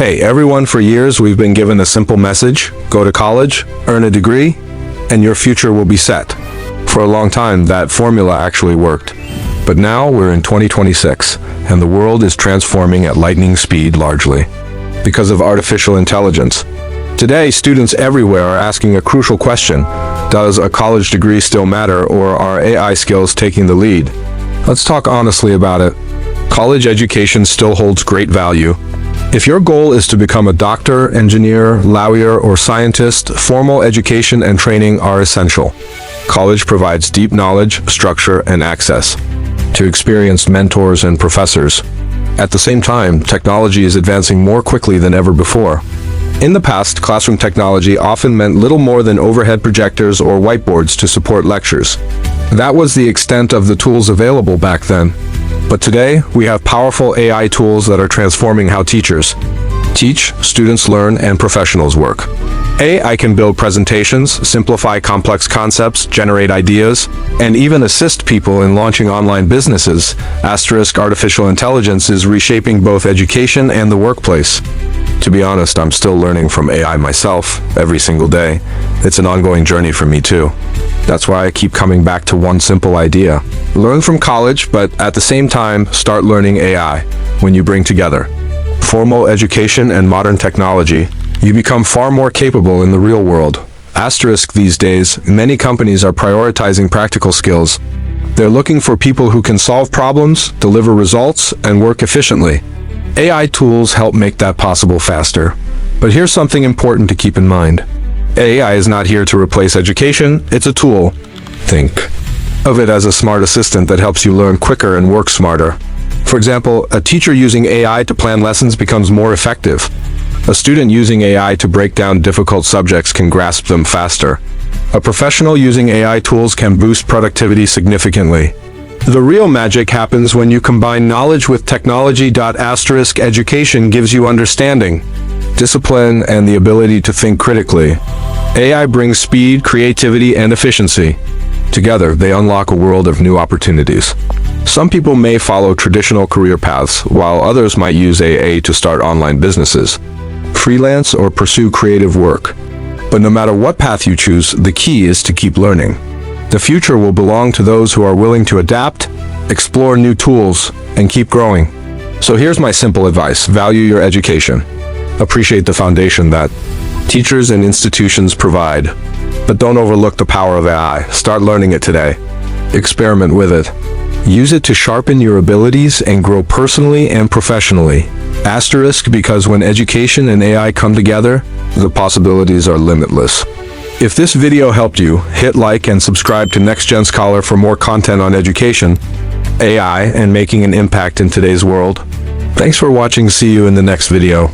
Hey everyone, for years we've been given a simple message: go to college, earn a degree, and your future will be set. For a long time, that formula actually worked. But now we're in 2026, and the world is transforming at lightning speed largely because of artificial intelligence. Today, students everywhere are asking a crucial question: does a college degree still matter, or are AI skills taking the lead? Let's talk honestly about it. College education still holds great value. If your goal is to become a doctor, engineer, lawyer, or scientist, formal education and training are essential. College provides deep knowledge, structure, and access to experienced mentors and professors. At the same time, technology is advancing more quickly than ever before. In the past, classroom technology often meant little more than overhead projectors or whiteboards to support lectures. That was the extent of the tools available back then. But today, we have powerful AI tools that are transforming how teachers teach, students learn, and professionals work. AI can build presentations, simplify complex concepts, generate ideas, and even assist people in launching online businesses. Artificial intelligence is reshaping both education and the workplace. To be honest, I'm still learning from AI myself every single day. It's an ongoing journey for me too. That's why I keep coming back to one simple idea. Learn from college, but at the same time, start learning AI. When you bring together formal education and modern technology, you become far more capable in the real world. These days, many companies are prioritizing practical skills. They're looking for people who can solve problems, deliver results, and work efficiently. AI tools help make that possible faster. But here's something important to keep in mind. AI is not here to replace education, it's a tool. Think of it as a smart assistant that helps you learn quicker and work smarter. For example, a teacher using AI to plan lessons becomes more effective. A student using AI to break down difficult subjects can grasp them faster. A professional using AI tools can boost productivity significantly. The real magic happens when you combine knowledge with technology. Education gives you understanding, discipline, and the ability to think critically. AI brings speed, creativity, and efficiency. Together, they unlock a world of new opportunities. Some people may follow traditional career paths, while others might use AI to start online businesses, freelance, or pursue creative work. But no matter what path you choose, the key is to keep learning. The future will belong to those who are willing to adapt, explore new tools, and keep growing. So here's my simple advice: value your education. Appreciate the foundation that teachers and institutions provide. But don't overlook the power of AI. Start learning it today. Experiment with it. Use it to sharpen your abilities and grow personally and professionally. Because when education and AI come together, the possibilities are limitless. If this video helped you, hit like and subscribe to NextGen Scholar for more content on education, AI, and making an impact in today's world. Thanks for watching. See you in the next video.